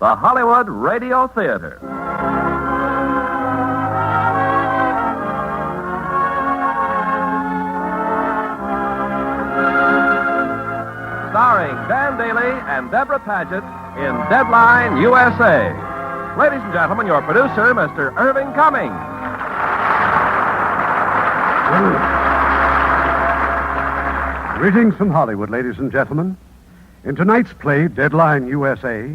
the Hollywood Radio Theater. Starring Dan Daly and Deborah Paget in Deadline, USA. Ladies and gentlemen, your producer, Mr. Irving Cummings. Greetings from Hollywood, ladies and gentlemen. In tonight's play, Deadline, USA,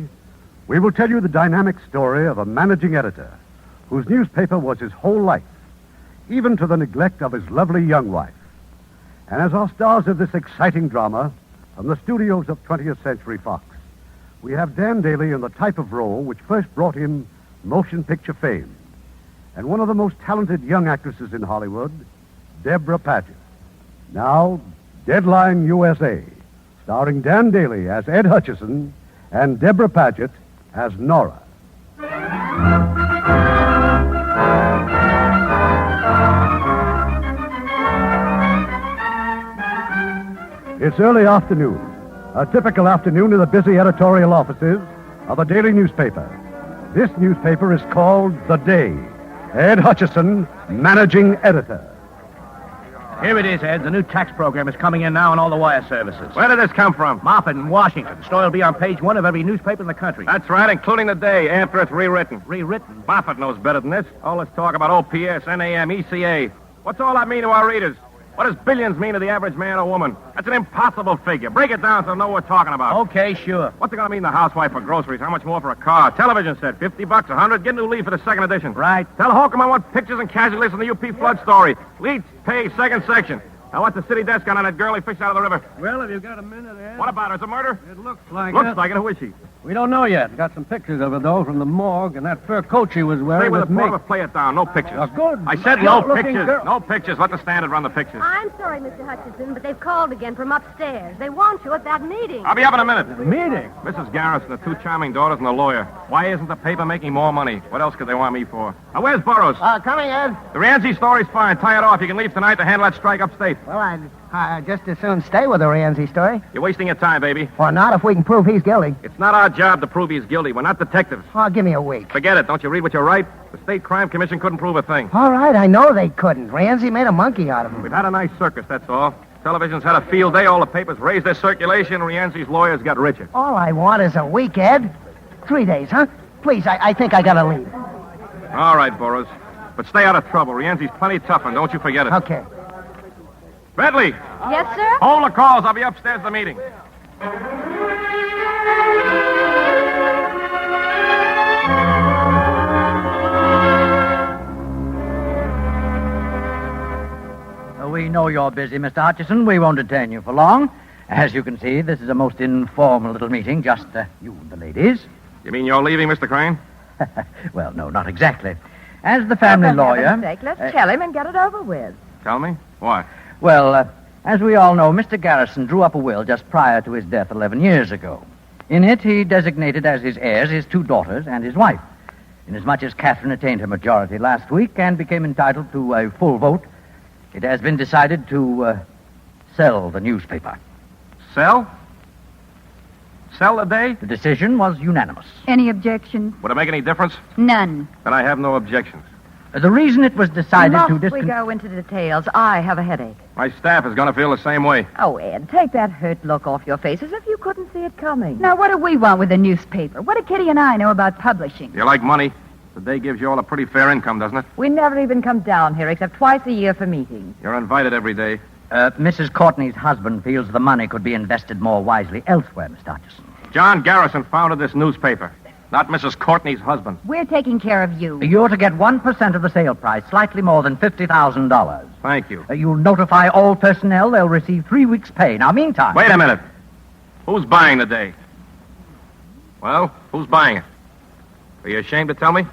we will tell you the dynamic story of a managing editor whose newspaper was his whole life, even to the neglect of his lovely young wife. And as our stars of this exciting drama, from the studios of 20th Century Fox, we have Dan Daly in the type of role which first brought him motion picture fame, and one of the most talented young actresses in Hollywood, Deborah Paget. Now, Deadline USA, starring Dan Daly as Ed Hutchison and Deborah Paget as Nora. It's early afternoon, a typical afternoon in the busy editorial offices of a daily newspaper. This newspaper is called The Day. Ed Hutchison, managing editor. Here it is, Ed. The new tax program is coming in now on all the wire services. Where did this come from? Moffat in Washington. The story will be on page 1 of every newspaper in the country. That's right, including The Day, after it's rewritten. Rewritten? Moffat knows better than this. All this talk about OPS, NAM, ECA. What's all that mean to our readers? What does billions mean to the average man or woman? That's an impossible figure. Break it down so they know what we're talking about. Okay, sure. What's it going to mean to the housewife for groceries? How much more for a car? Television set, $50, $100. Get a new lead for the second edition. Right. Tell Holcomb I want pictures and casualties in the UP flood story. Lead, pay, second section. Now, what's the city desk on that girl he fished out of the river? Well, if you've got a minute, Ed. What about her? Is it murder? It looks like Looks it. like it. Who is she? We don't know yet. Got some pictures of her, though, from the morgue, and that fur coat she was Stay wearing with was the me. porter. Play it down. No pictures. Oh, good. I said no Good-looking pictures. girl. No pictures. Let the standard run the pictures. I'm sorry, Mr. Hutchison, but they've called again from upstairs. They want you at that meeting. I'll be up in a minute. Meeting? Mrs. Garrison, the two charming daughters, and the lawyer. Why isn't the paper making more money? What else could they want me for? Now, where's Burroughs? Coming, Ed. The Rienzi story's fine. Tie it off. You can leave tonight to handle that strike upstate. Well, I'd just as soon stay with the Rienzi story. You're wasting your time, baby. Or not, if we can prove he's guilty. It's not our job to prove he's guilty. We're not detectives. Oh, give me a week. Forget it. Don't you read what you write? The State Crime Commission couldn't prove a thing. All right, I know they couldn't. Rienzi made a monkey out of him. We've had a nice circus, that's all. Television's had a field day. All the papers raised their circulation. Rienzi's lawyers got richer. All I want is a week, Ed. 3 days, huh? Please, I think I gotta leave. All right, Burroughs. But stay out of trouble. Rienzi's plenty tough, and don't you forget it. Okay. Bentley, Yes, sir? hold the calls. I'll be upstairs at the meeting. We know you're busy, Mr. Hutchison. We won't detain you for long. As you can see, this is a most informal little meeting, just you and the ladies. You mean you're leaving, Mr. Crane? Well, no, not exactly. As the family lawyer... Let's tell him and get it over with. Tell me? Why? Well, as we all know, Mr. Garrison drew up a will just prior to his death 11 years ago. In it, he designated as his heirs his 2 daughters and his wife. Inasmuch as Catherine attained her majority last week and became entitled to a full vote, it has been decided to sell the newspaper. Sell? Sell the Day? The decision was unanimous. Any objections? Would it make any difference? None. Then I have no objections. The reason it was decided to... Must we go into the details? I have a headache. My staff is going to feel the same way. Oh, Ed, take that hurt look off your face as if you couldn't see it coming. Now, what do we want with a newspaper? What do Kitty and I know about publishing? You like money? The Day gives you all a pretty fair income, doesn't it? We never even come down here except twice a year for meetings. You're invited every day. Mrs. Courtney's husband feels the money could be invested more wisely elsewhere, Mr. Hutchison. John Garrison founded this newspaper, not Mrs. Courtney's husband. We're taking care of you. You're to get 1% of the sale price, slightly more than $50,000. Thank you. You'll notify all personnel. They'll receive 3 weeks' pay. Now, meantime... Wait a minute. Who's buying the Day? Well, who's buying it? Are you ashamed to tell me?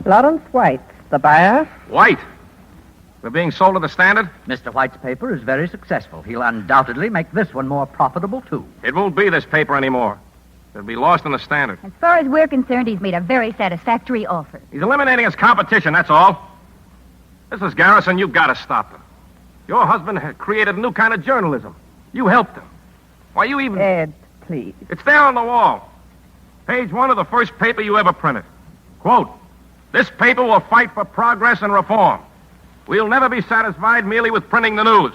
Lawrence White, the buyer. White. They're being sold to the Standard? Mr. White's paper is very successful. He'll undoubtedly make this one more profitable, too. It won't be this paper anymore. It'll be lost in the Standard. As far as we're concerned, he's made a very satisfactory offer. He's eliminating his competition, that's all. Mrs. Garrison, you've got to stop them. Your husband had created a new kind of journalism. You helped him. Why, you even... Ed, please. It's there on the wall. Page 1 of the first paper you ever printed. Quote, "This paper will fight for progress and reform. We'll never be satisfied merely with printing the news.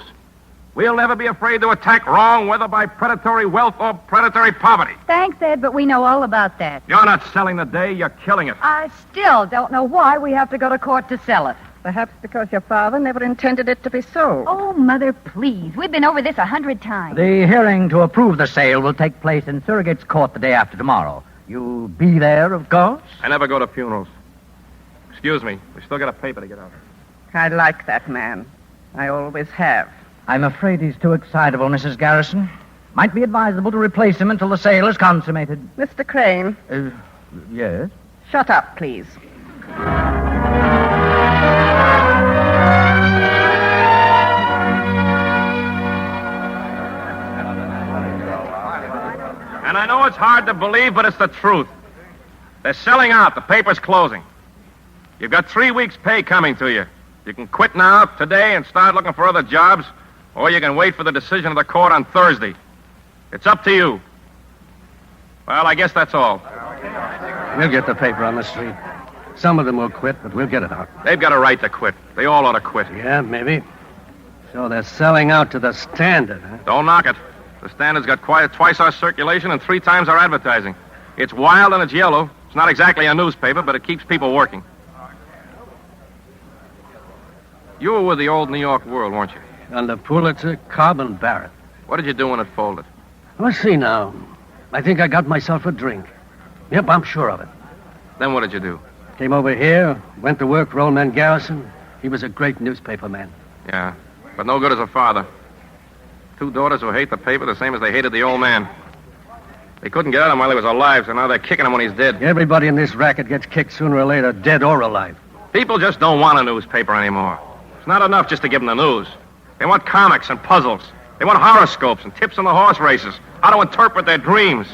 We'll never be afraid to attack wrong, whether by predatory wealth or predatory poverty." Thanks, Ed, but we know all about that. You're not selling the day, you're killing it. I still don't know why we have to go to court to sell it. Perhaps because your father never intended it to be sold. Oh, Mother, please. We've been over this 100 times. The hearing to approve the sale will take place in Surrogate's Court the day after tomorrow. You'll be there, of course? I never go to funerals. Excuse me, we still got a paper to get out. I like that man. I always have. I'm afraid he's too excitable, Mrs. Garrison. Might be advisable to replace him until the sale is consummated. Mr. Crane. Yes? Shut up, please. And I know it's hard to believe, but it's the truth. They're selling out. The paper's closing. You've got 3 weeks' pay coming to you. You can quit now, today, and start looking for other jobs, or you can wait for the decision of the court on Thursday. It's up to you. Well, I guess that's all. We'll get the paper on the street. Some of them will quit, but we'll get it out. They've got a right to quit. They all ought to quit. Yeah, maybe. So they're selling out to the Standard, huh? Don't knock it. The Standard's got twice our circulation and 3 times our advertising. It's wild and it's yellow. It's not exactly a newspaper, but it keeps people working. You were with the old New York World, weren't you? Under Pulitzer, Cobb, and Barrett. What did you do when it folded? Let's see now. I think I got myself a drink. Yep, I'm sure of it. Then what did you do? Came over here, went to work for old man Garrison. He was a great newspaper man. Yeah, but no good as a father. 2 daughters who hate the paper the same as they hated the old man. They couldn't get at him while he was alive, so now they're kicking him when he's dead. Everybody in this racket gets kicked sooner or later, dead or alive. People just don't want a newspaper anymore. It's not enough just to give them the news. They want comics and puzzles. They want horoscopes and tips on the horse races, how to interpret their dreams.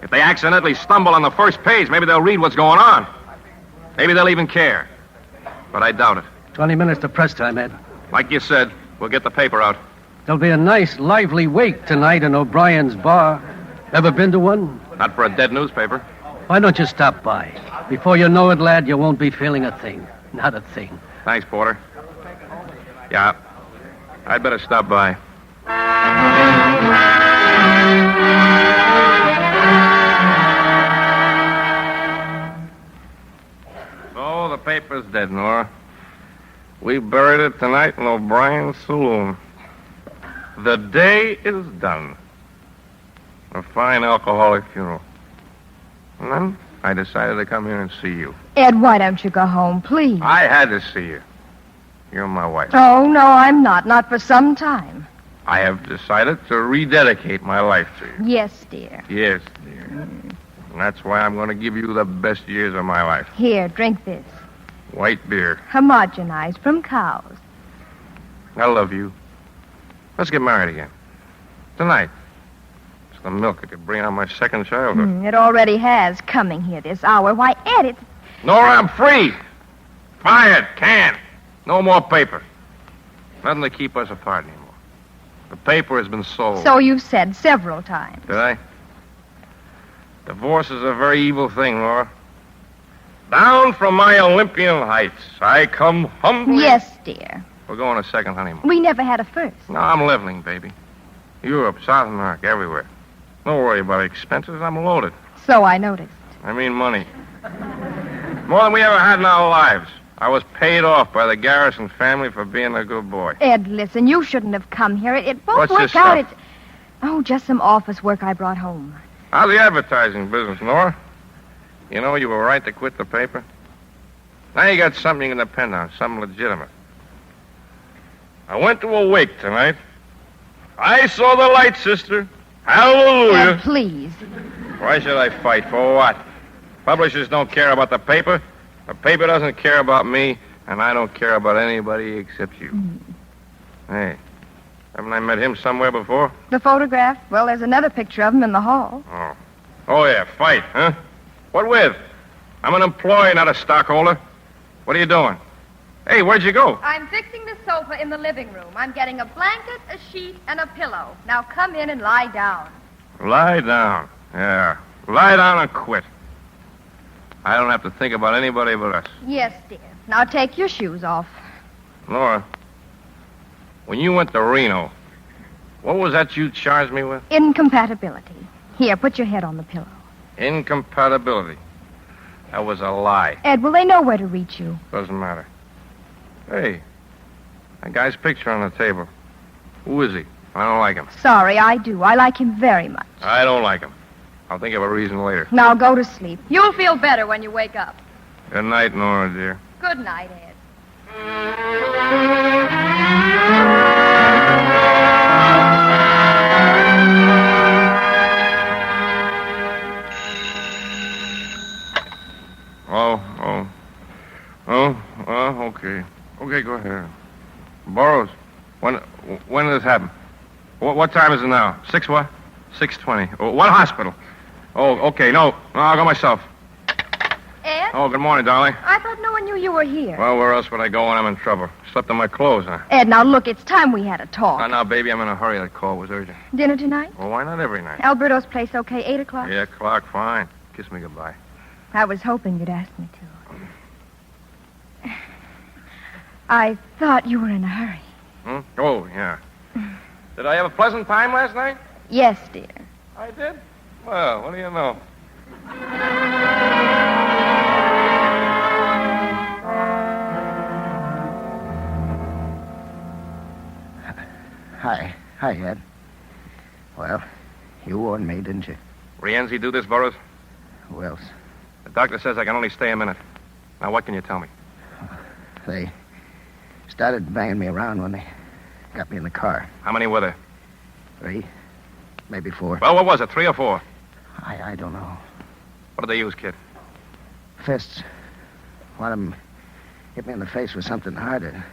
If they accidentally stumble on the first page, maybe they'll read what's going on. Maybe they'll even care. But I doubt it. 20 minutes to press time, Ed. Like you said, we'll get the paper out. There'll be a nice, lively wake tonight in O'Brien's bar. Ever been to one? Not for a dead newspaper. Why don't you stop by? Before you know it, lad, you won't be feeling a thing. Not a thing. Thanks, Porter. Yeah, I'd better stop by. So the paper's dead, Nora. We buried it tonight in O'Brien's saloon. The day is done. A fine alcoholic funeral. And then I decided to come here and see you. Ed, why don't you go home, please? I had to see you. You're my wife. Oh, no, I'm not. Not for some time. I have decided to rededicate my life to you. Yes, dear. Yes, dear. And that's why I'm going to give you the best years of my life. Here, drink this. White beer. Homogenized from cows. I love you. Let's get married again. Tonight. It's the milk that could bring out my second childhood. It already has, coming here this hour. Why, Ed, it's... Nora, I'm free. Fired. Canned. No more paper. Nothing to keep us apart anymore. The paper has been sold. So you've said several times. Did I? Divorce is a very evil thing, Laura. Down from my Olympian heights, I come humbly... Yes, dear. We're going a second honeymoon. We never had a first. No, I'm leveling, baby. Europe, South America, everywhere. Don't worry about expenses. I'm loaded. So I noticed. I mean money. More than we ever had in our lives. I was paid off by the Garrison family for being a good boy. Ed, listen, you shouldn't have come here. It won't What's work this out. stuff? Oh, just some office work I brought home. How's the advertising business, Nora? You know you were right to quit the paper. Now you got something you can depend on, something legitimate. I went to a wake tonight. I saw the light, sister. Hallelujah. Ed, please. Why should I fight? For what? Publishers don't care about the paper. The paper doesn't care about me, and I don't care about anybody except you. Hey, haven't I met him somewhere before? The photograph? Well, there's another picture of him in the hall. Oh, yeah, fight, huh? What with? I'm an employee, not a stockholder. What are you doing? Hey, where'd you go? I'm fixing the sofa in the living room. I'm getting a blanket, a sheet, and a pillow. Now come in and lie down. Lie down. Yeah. Lie down and quit. I don't have to think about anybody but us. Yes, dear. Now take your shoes off. Laura, when you went to Reno, what was that you charged me with? Incompatibility. Here, put your head on the pillow. Incompatibility. That was a lie. Ed, will they know where to reach you? Doesn't matter. Hey, that guy's picture on the table. Who is he? I don't like him. Sorry, I do. I like him very much. I don't like him. I'll think of a reason later. Now go to sleep. You'll feel better when you wake up. Good night, Nora, dear. Good night, Ed. Okay. Okay, go ahead. Burroughs, when did this happen? What time is it now? 6 what? 6:20. Oh, what hospital? Oh, okay, no, I'll go myself. Ed? Oh, good morning, darling. I thought no one knew you were here. Well, where else would I go when I'm in trouble? Slept in my clothes, huh? Ed, now look, it's time we had a talk. Now, baby, I'm in a hurry. That call was urgent. Dinner tonight? Well, why not every night? Alberto's place, okay, 8 o'clock? 8 o'clock, fine. Kiss me goodbye. I was hoping you'd ask me to. I thought you were in a hurry. Oh, yeah. Did I have a pleasant time last night? Yes, dear. I did? Well, what do you know? Hi, Ed. Well, you warned me, didn't you? Rienzi do this, Burroughs? Who else? The doctor says I can only stay a minute. Now, what can you tell me? They started banging me around when they got me in the car. How many were there? 3, maybe 4. Well, what was it, 3 or 4? I don't know. What did they use, kid? Fists. One of them hit me in the face with something harder.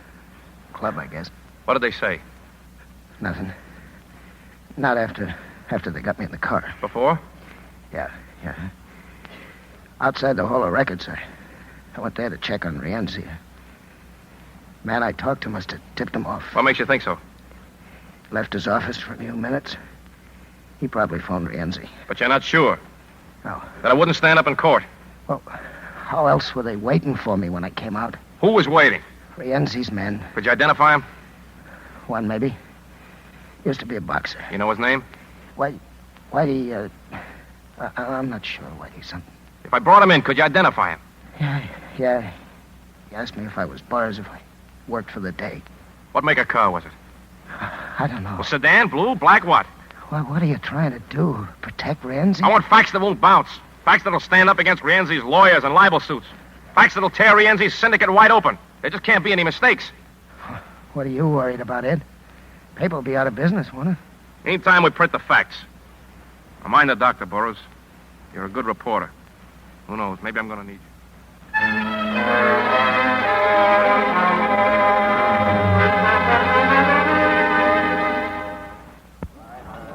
Club, I guess. What did they say? Nothing. Not after they got me in the car. Before? Yeah. Outside the Hall of Records, I went there to check on Rienzi. Man I talked to must have tipped him off. What makes you think so? Left his office for a few minutes. He probably phoned Rienzi. But you're not sure? No. That I wouldn't stand up in court? Well, how else were they waiting for me when I came out? Who was waiting? Rienzi's men. Could you identify him? One, maybe. Used to be a boxer. You know his name? Whitey, I'm not sure. Whitey something. If I brought him in, could you identify him? Yeah. He asked me if I was bars, if I worked for the day. What make of car was it? I don't know. Well, sedan, blue, black, what? Well, what are you trying to do? Protect Rienzi? I want facts that won't bounce. Facts that'll stand up against Rienzi's lawyers and libel suits. Facts that'll tear Rienzi's syndicate wide open. There just can't be any mistakes. What are you worried about, Ed? Paper will be out of business, won't it? Anytime we print the facts. Now, mind the doctor, Burroughs. You're a good reporter. Who knows? Maybe I'm going to need you.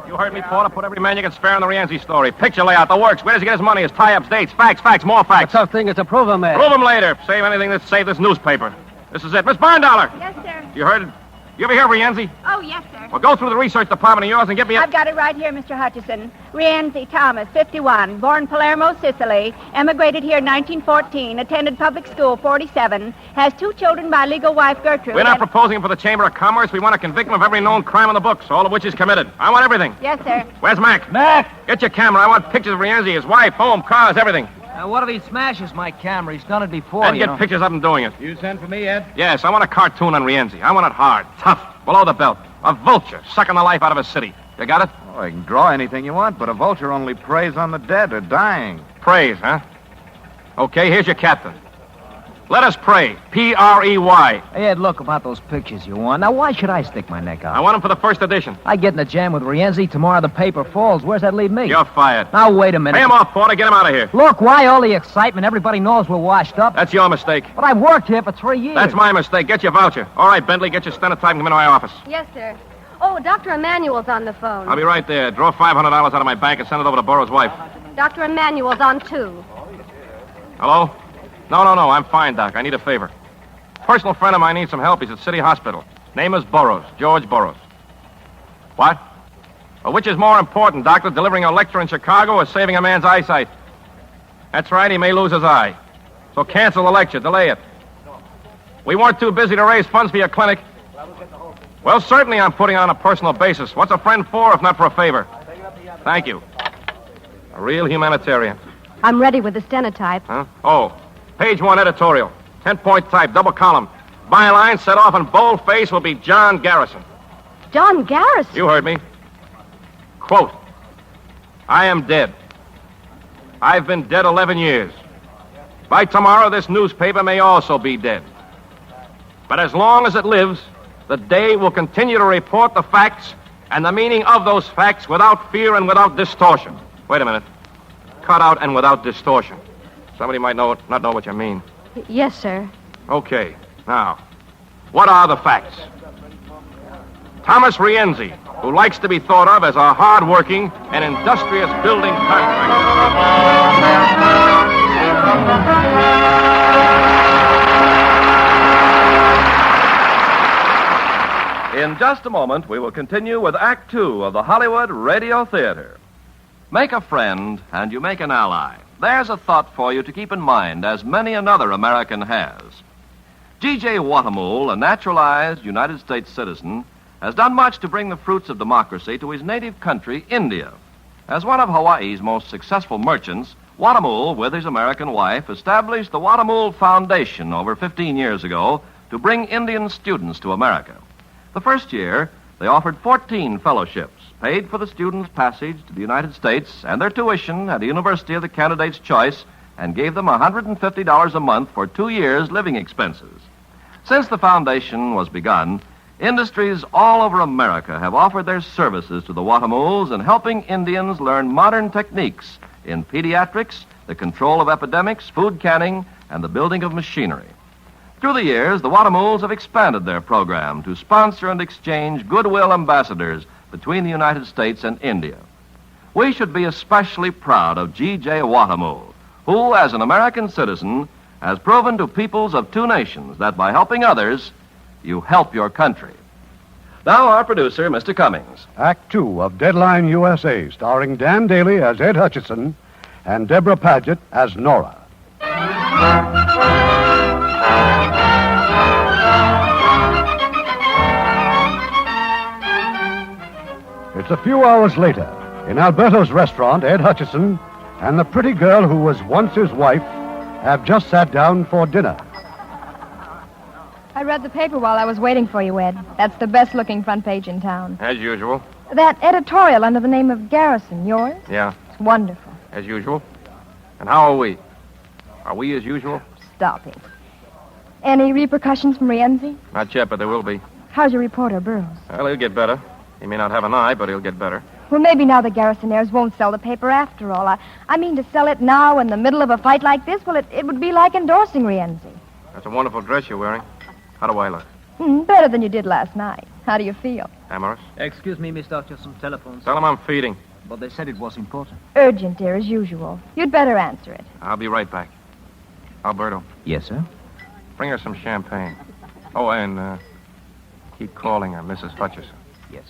You heard me, Porter. Put every man you can spare in the Rienzi story. Picture layout, the works. Where does he get his money? His tie-ups, dates, facts, more facts. The tough thing is to prove them, man. Prove them later. Save anything that saved this newspaper. This is it. Miss Barndollar. Yes, sir. You heard it? You ever hear of Rienzi? Oh, yes, sir. Well, go through the research department of yours and get me a... I've got it right here, Mr. Hutchison. Rienzi Thomas, 51, born Palermo, Sicily, emigrated here in 1914, attended public school, 47, has 2 children by legal wife Gertrude. We're not proposing him for the Chamber of Commerce. We want to convict him of every known crime in the books, all of which he's committed. I want everything. Yes, sir. Where's Mac? Mac! Get your camera. I want pictures of Rienzi, his wife, home, cars, everything. Now, what if he smashes my camera? He's done it before, And get pictures of him doing it. You sent for me, Ed? Yes, I want a cartoon on Rienzi. I want it hard, tough, below the belt. A vulture sucking the life out of a city. You got it? Oh, I can draw anything you want, but a vulture only preys on the dead or dying. Praise, huh? Okay, here's your captain. Let us pray. P-R-E-Y. Hey, Ed, look about those pictures you want. Now, why should I stick my neck out? I want them for the first edition. I get in a jam with Rienzi. Tomorrow the paper falls. Where's that leave me? You're fired. Now, wait a minute. Pay him off, Porter. Get him out of here. Look, why all the excitement? Everybody knows we're washed up. That's your mistake. But I've worked here for 3 years. That's my mistake. Get your voucher. All right, Bentley, get your stenotype and come into my office. Yes, sir. Oh, Dr. Emmanuel's on the phone. I'll be right there. Draw $500 out of my bank and send it over to Burroughs' wife. Dr. Emmanuel's on 2. Hello? No, I'm fine, Doc. I need a favor. Personal friend of mine needs some help. He's at City Hospital. Name is Burroughs. George Burroughs. What? Well, which is more important, Doctor, delivering a lecture in Chicago or saving a man's eyesight? That's right, he may lose his eye. So cancel the lecture, delay it. We weren't too busy to raise funds for your clinic. Well, certainly I'm putting on a personal basis. What's a friend for if not for a favor? Thank you. A real humanitarian. I'm ready with the stenotype. Huh? Oh, page 1 editorial. 10-point type, double column. Byline set off in boldface will be John Garrison. John Garrison? You heard me. Quote, I am dead. I've been dead 11 years. By tomorrow, this newspaper may also be dead. But as long as it lives, the day will continue to report the facts and the meaning of those facts without fear and without distortion. Wait a minute. Cut out and without distortion. Somebody might not know what you mean. Yes, sir. Okay. Now, what are the facts? Thomas Rienzi, who likes to be thought of as a hard-working and industrious building contractor. In just a moment, we will continue with Act Two of the Hollywood Radio Theater. Make a friend, and you make an ally. There's a thought for you to keep in mind, as many another American has. G.J. Watamool, a naturalized United States citizen, has done much to bring the fruits of democracy to his native country, India. As one of Hawaii's most successful merchants, Watamool, with his American wife, established the Watamool Foundation over 15 years ago to bring Indian students to America. The first year, they offered 14 fellowships, paid for the students' passage to the United States and their tuition at a university of the candidate's choice, and gave them $150 a month for 2 years' living expenses. Since the foundation was begun, industries all over America have offered their services to the Watamools in helping Indians learn modern techniques in pediatrics, the control of epidemics, food canning, and the building of machinery. Through the years, the Watamools have expanded their program to sponsor and exchange goodwill ambassadors between the United States and India. We should be especially proud of G.J. Watamool, who, as an American citizen, has proven to peoples of two nations that by helping others, you help your country. Now, our producer, Mr. Cummings. Act Two of Deadline USA, starring Dan Daly as Ed Hutchison and Deborah Paget as Nora. It's a few hours later. In Alberto's restaurant, Ed Hutchison and the pretty girl who was once his wife have just sat down for dinner. I read the paper while I was waiting for you, Ed. That's the best-looking front page in town. As usual. That editorial under the name of Garrison, yours? Yeah. It's wonderful. As usual. And how are we? Are we as usual? Stop it. Any repercussions from Rienzi? Not yet, but there will be. How's your reporter, Burroughs? Well, he'll get better. He may not have an eye, but he'll get better. Well, maybe now the Garrisonaires won't sell the paper after all. I mean, to sell it now in the middle of a fight like this, well, it would be like endorsing Rienzi. That's a wonderful dress you're wearing. How do I look? Better than you did last night. How do you feel? Amorous? Excuse me, Miss Doctor, some telephones. Tell him I'm feeding. But they said it was important. Urgent, dear, as usual. You'd better answer it. I'll be right back. Alberto, Yes, sir? bring her some champagne. Oh, and keep calling her Mrs. Hutchison. Yes.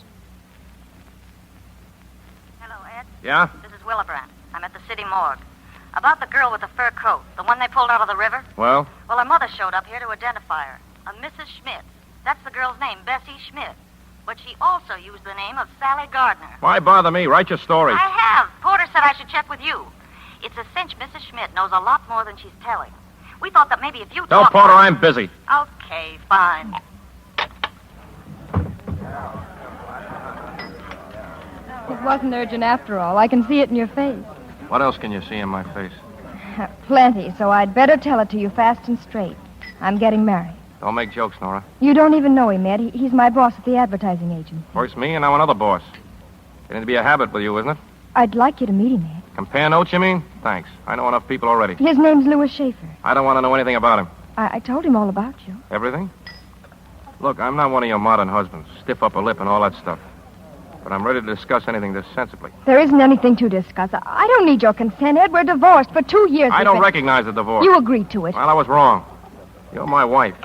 Hello, Ed. Yeah? This is Willebrand. I'm at the city morgue. About the girl with the fur coat, the one they pulled out of the river. Well? Well, her mother showed up here to identify her. A Mrs. Schmidt. That's the girl's name, Bessie Schmidt. But she also used the name of Sally Gardner. Why bother me? Write your story. I have. Porter said I should check with you. It's a cinch Mrs. Schmidt knows a lot more than she's telling. We thought that maybe if you Tell talked... Porter I'm busy. Okay, fine. It wasn't urgent after all. I can see it in your face. What else can you see in my face? Plenty, so I'd better tell it to you fast and straight. I'm getting married. Don't make jokes, Nora. You don't even know him, Ed. He's my boss at the advertising agency. First me and now another boss. Getting to be a habit with you, isn't it? I'd like you to meet him, Ed. Compare notes, you mean? Thanks. I know enough people already. His name's Louis Schaefer. I don't want to know anything about him. I told him all about you. Everything? Look, I'm not one of your modern husbands. Stiff upper lip and all that stuff. But I'm ready to discuss anything this sensibly. There isn't anything to discuss. I don't need your consent, Ed. We're divorced for 2 years. I don't recognize the divorce. You agreed to it. Well, I was wrong. You're my wife.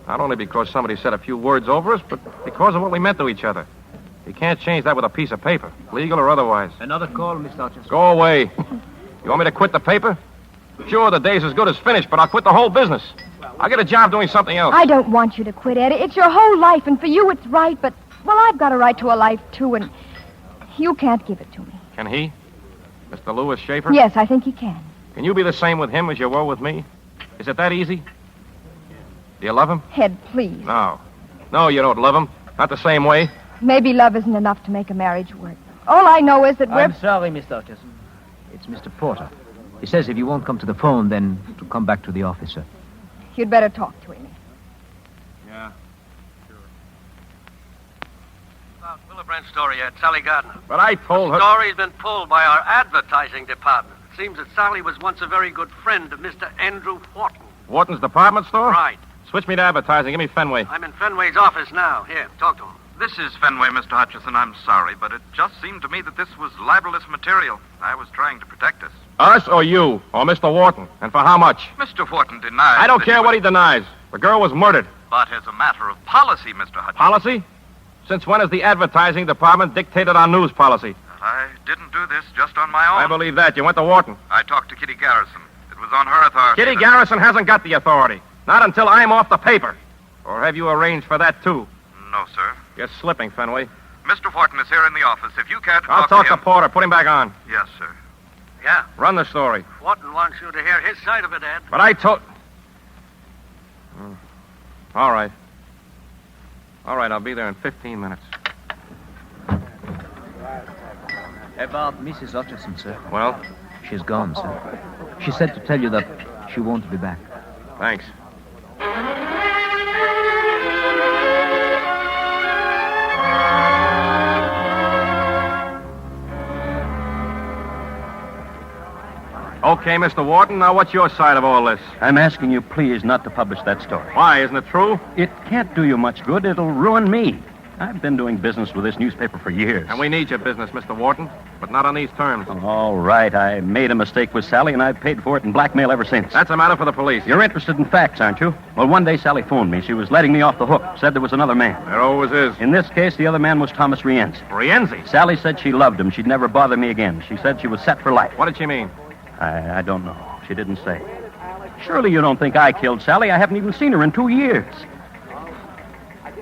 Not only because somebody said a few words over us, but because of what we meant to each other. You can't change that with a piece of paper, legal or otherwise. Another call, Mr. Hutchison. Go away. You want me to quit the paper? Sure, the day's as good as finished, but I'll quit the whole business. I'll get a job doing something else. I don't want you to quit, Ed. It's your whole life, and for you it's right, but, well, I've got a right to a life, too, and you can't give it to me. Can he? Mr. Louis Schaefer? Yes, I think he can. Can you be the same with him as you were with me? Is it that easy? Do you love him? Ed, please. No. No, you don't love him. Not the same way. Maybe love isn't enough to make a marriage work. All I know is that we're... I'm sorry, Mr. Hutchison. It's Mr. Porter. He says if you won't come to the phone, then to come back to the office, sir. You'd better talk to him. Yeah. Sure. About Willebrand's story, Ed. Sally Gardner. But I told her... The story's been pulled by our advertising department. It seems that Sally was once a very good friend of Mr. Andrew Wharton. Wharton's department store? Right. Switch me to advertising. Give me Fenway. I'm in Fenway's office now. Here, talk to him. This is Fenway, Mr. Hutchison. I'm sorry, but it just seemed to me that this was libelous material. I was trying to protect us. Us or you? Or Mr. Wharton? And for how much? Mr. Wharton denies... I don't care what he denies. The girl was murdered. But as a matter of policy, Mr. Hutchison... Policy? Since when has the advertising department dictated our news policy? I didn't do this just on my own. I believe that. You went to Wharton. I talked to Kitty Garrison. It was on her authority. Kitty Garrison hasn't got the authority. Not until I'm off the paper. Or have you arranged for that, too? No, sir. You're slipping, Fenway. Mr. Wharton is here in the office. If you can't I'll talk to to Porter. Put him back on. Yes, sir. Yeah. Run the story. Wharton wants you to hear his side of it, Ed. But I told... All right. All right, I'll be there in 15 minutes. About Mrs. Hutchison, sir. Well? She's gone, sir. She said to tell you that she won't be back. Thanks. Okay, Mr. Wharton, now what's your side of all this? I'm asking you, please, not to publish that story. Why? Isn't it true? It can't do you much good. It'll ruin me. I've been doing business with this newspaper for years. And we need your business, Mr. Wharton, but not on these terms. All right, I made a mistake with Sally, and I've paid for it in blackmail ever since. That's a matter for the police. You're interested in facts, aren't you? Well, one day Sally phoned me. She was letting me off the hook, said there was another man. There always is. In this case, the other man was Thomas Rienzi. Rienzi? Sally said she loved him. She'd never bother me again. She said she was set for life. What did she mean? I don't know. She didn't say. Surely you don't think I killed Sally. I haven't even seen her in 2 years.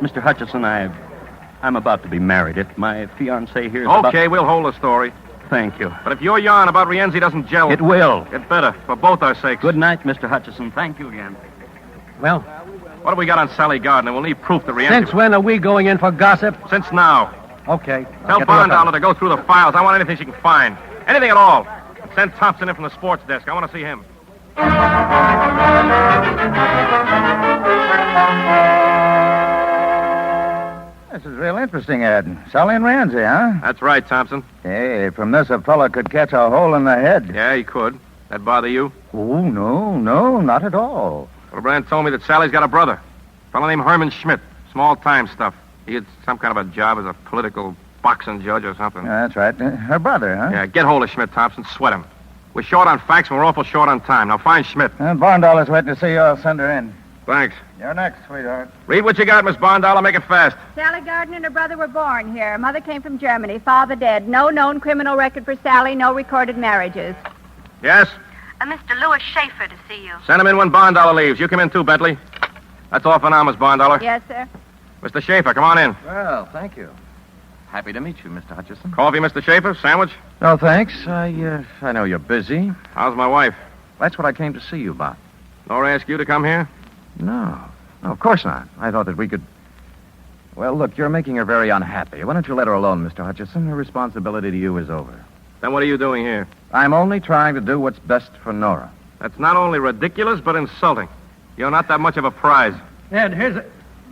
Mr. Hutchison, I'm about to be married. If my fiancée here is Okay, we'll hold the story. Thank you. But if your yarn about Rienzi doesn't gel... It will. It better, for both our sakes. Good night, Mr. Hutchison. Thank you again. Well? What have we got on Sally Gardner? We'll need proof that Rienzi... Since when are we going in for gossip? Since now. Okay. Tell Bondollar to go through the files. I want anything she can find. Anything at all. Send Thompson in from the sports desk. I want to see him. This is real interesting, Ed. Sally and Rienzi, huh? That's right, Thompson. Hey, from this a fella could catch a hole in the head. Yeah, he could. That bother you? Oh, no, not at all. Brand told me that Sally's got a brother. A fellow named Herman Schmidt. Small-time stuff. He had some kind of a job as a political boxing judge or something. That's right. Her brother, huh? Yeah, get hold of Schmidt, Thompson. Sweat him. We're short on facts and we're awful short on time. Now find Schmidt. Barndollar's waiting to see you. I'll send her in. Thanks. You're next, sweetheart. Read what you got, Miss Barndollar. Make it fast. Sally Gardner and her brother were born here. Mother came from Germany. Father dead. No known criminal record for Sally. No recorded marriages. Yes? Mr. Louis Schaefer to see you. Send him in when Barndollar leaves. You come in too, Bentley. That's all for now, Miss Barndollar. Yes, sir. Mr. Schaefer, come on in. Well, thank you. Happy to meet you, Mr. Hutchison. Coffee, Mr. Schaefer? Sandwich? No, thanks. I know you're busy. How's my wife? That's what I came to see you about. Nor ask you to come here? No, of course not. I thought that we could... Well, look, you're making her very unhappy. Why don't you let her alone, Mr. Hutchison? Her responsibility to you is over. Then what are you doing here? I'm only trying to do what's best for Nora. That's not only ridiculous, but insulting. You're not that much of a prize. Ed, here's a...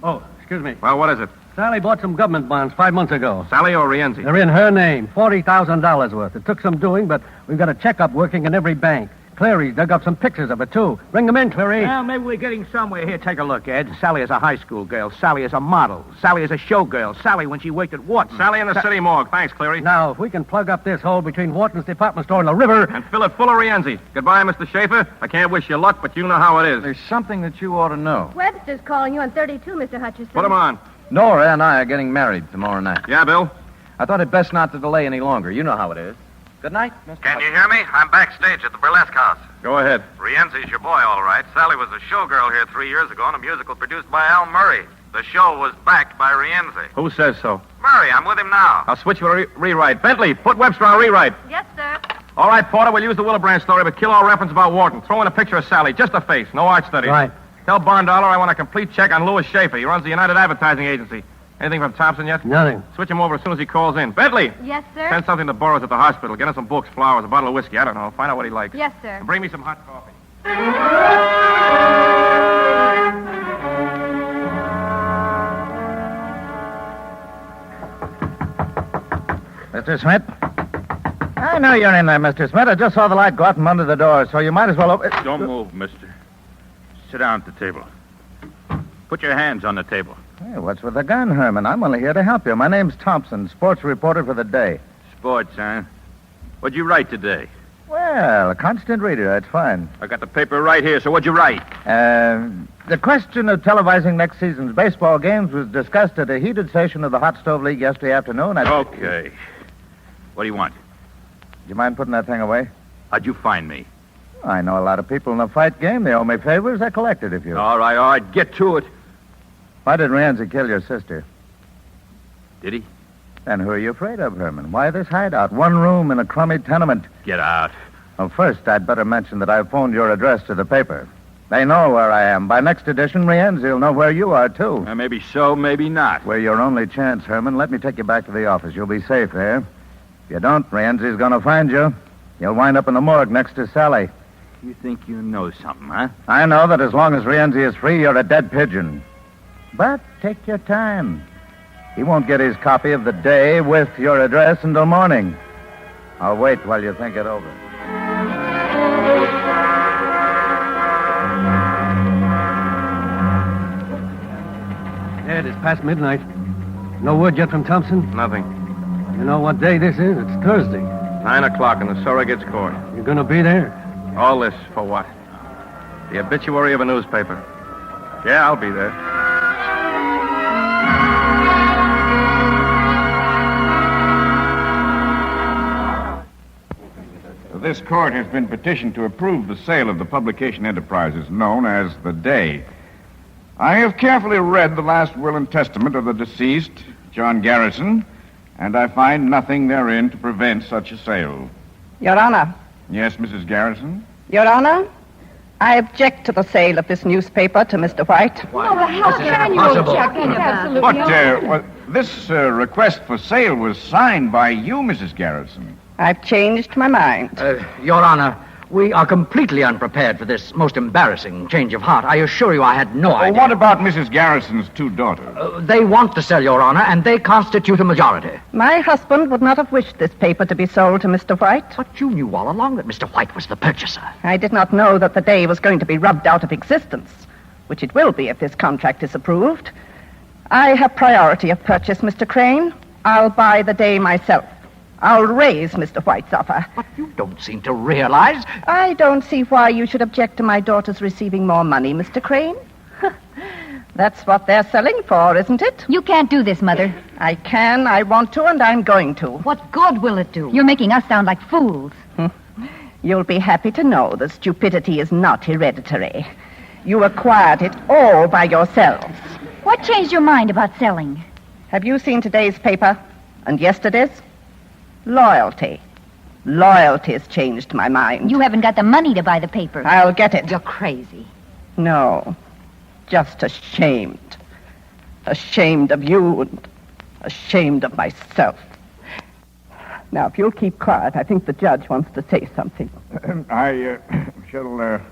Oh, excuse me. Well, what is it? Sally bought some government bonds 5 months ago. Sally or Rienzi? They're in her name, $40,000 worth. It took some doing, but we've got a checkup working in every bank. Clary's dug up some pictures of it, too. Bring them in, Clary. Well, maybe we're getting somewhere. Here, take a look, Ed. Sally is a high school girl. Sally is a model. Sally is a showgirl. Sally when she worked at Wharton. Sally in the city morgue. Thanks, Cleary. Now, if we can plug up this hole between Wharton's department store and the river... And fill it full of Rienzi. Goodbye, Mr. Schaefer. I can't wish you luck, but you know how it is. There's something that you ought to know. Webster's calling you on 32, Mr. Hutchison. Put him on. Nora and I are getting married tomorrow night. Yeah, Bill? I thought it best not to delay any longer. You know how it is. Good night, Mr. Can you hear me? I'm backstage at the burlesque house. Go ahead. Rienzi's your boy, all right. Sally was a showgirl here 3 years ago in a musical produced by Al Murray. The show was backed by Rienzi. Who says so? Murray, I'm with him now. I'll switch you a rewrite. Bentley, put Webster on rewrite. Yes, sir. All right, Porter, we'll use the Willibrand story, but kill all reference about Wharton. Throw in a picture of Sally, just a face, no art studies. Right. Tell Barndollar I want a complete check on Louis Schaefer. He runs the United Advertising Agency. Anything from Thompson yet? Nothing. Switch him over as soon as he calls in. Bentley! Yes, sir. Send something to Burroughs at the hospital. Get him some books, flowers, a bottle of whiskey. I don't know. Find out what he likes. Yes, sir. And bring me some hot coffee. Mr. Smith? I know you're in there, Mr. Smith. I just saw the light go out from under the door, so you might as well open... Don't move, mister. Sit down at the table. Put your hands on the table. Hey, what's with the gun, Herman? I'm only here to help you. My name's Thompson, sports reporter for the day. Sports, huh? What'd you write today? Well, a constant reader. That's fine. I got the paper right here, so what'd you write? The question of televising next season's baseball games was discussed at a heated session of the Hot Stove League yesterday afternoon. Okay. What do you want? Do you mind putting that thing away? How'd you find me? I know a lot of people in the fight game. They owe me favors. I collected a few. All right. Get to it. Why did Rienzi kill your sister? Did he? Then who are you afraid of, Herman? Why this hideout? One room in a crummy tenement. Get out. Well, first, I'd better mention that I've phoned your address to the paper. They know where I am. By next edition, Rienzi will know where you are, too. Maybe so, maybe not. We're your only chance, Herman. Let me take you back to the office. You'll be safe there. If you don't, Rienzi's going to find you. You'll wind up in the morgue next to Sally. You think you know something, huh? I know that as long as Rienzi is free, you're a dead pigeon. But take your time. He won't get his copy of the day with your address until morning. I'll wait while you think it over. Ed, it's past midnight. No word yet from Thompson? Nothing. You know what day this is? It's Thursday. 9 o'clock in the Surrogate's Court. You're going to be there? All this for what? The obituary of a newspaper. Yeah, I'll be there. This court has been petitioned to approve the sale of the publication enterprises known as The Day. I have carefully read the last will and testament of the deceased, John Garrison, and I find nothing therein to prevent such a sale. Your Honor. Yes, Mrs. Garrison? Your Honor, I object to the sale of this newspaper to Mr. White. No, but how can you object? But, this request for sale was signed by you, Mrs. Garrison. I've changed my mind. Your Honor, we are completely unprepared for this most embarrassing change of heart. I assure you I had no idea. What about Mrs. Garrison's two daughters? They want to sell, Your Honor, and they constitute a majority. My husband would not have wished this paper to be sold to Mr. White. But you knew all along that Mr. White was the purchaser. I did not know that the day was going to be rubbed out of existence, which it will be if this contract is approved. I have priority of purchase, Mr. Crane. I'll buy the day myself. I'll raise Mr. White's offer. But you don't seem to realize... I don't see why you should object to my daughters receiving more money, Mr. Crane. That's what they're selling for, isn't it? You can't do this, Mother. I can, I want to, and I'm going to. What good will it do? You're making us sound like fools. You'll be happy to know that stupidity is not hereditary. You acquired it all by yourselves. What changed your mind about selling? Have you seen today's paper and yesterday's? Loyalty. Loyalty's changed my mind. You haven't got the money to buy the paper. I'll get it. You're crazy. No. Just ashamed. Ashamed of you and ashamed of myself. Now, if you'll keep quiet, I think the judge wants to say something. I shall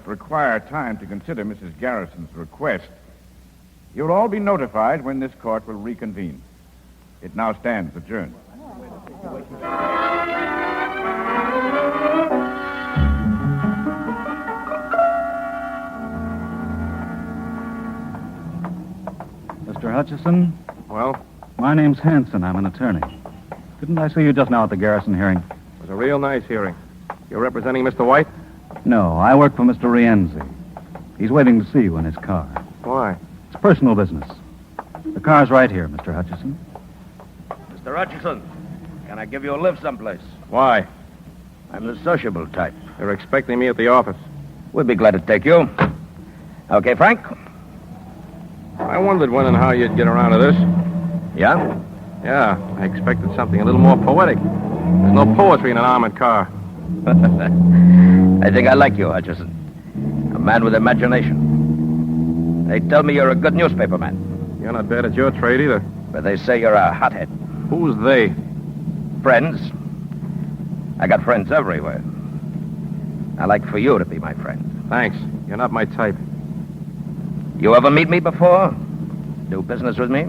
require time to consider Mrs. Garrison's request. You'll all be notified when this court will reconvene. It now stands adjourned. Mr. Hutchison? Well? My name's Hanson. I'm an attorney. Didn't I see you just now at the Garrison hearing? It was a real nice hearing. You're representing Mr. White? No, I work for Mr. Rienzi. He's waiting to see you in his car. Why? It's personal business. The car's right here, Mr. Hutchison. Mr. Hutchison, can I give you a lift someplace? Why? I'm the sociable type. They're expecting me at the office. We'd be glad to take you. Okay, Frank? I wondered when and how you'd get around to this. Yeah? Yeah, I expected something a little more poetic. There's no poetry in an armored car. I think I like you, Hutchison. A man with imagination. They tell me you're a good newspaper man. You're not bad at your trade either. But they say you're a hothead. Who's they? Friends. I got friends everywhere. I like for you to be my friend. Thanks. You're not my type. You ever meet me before? Do business with me?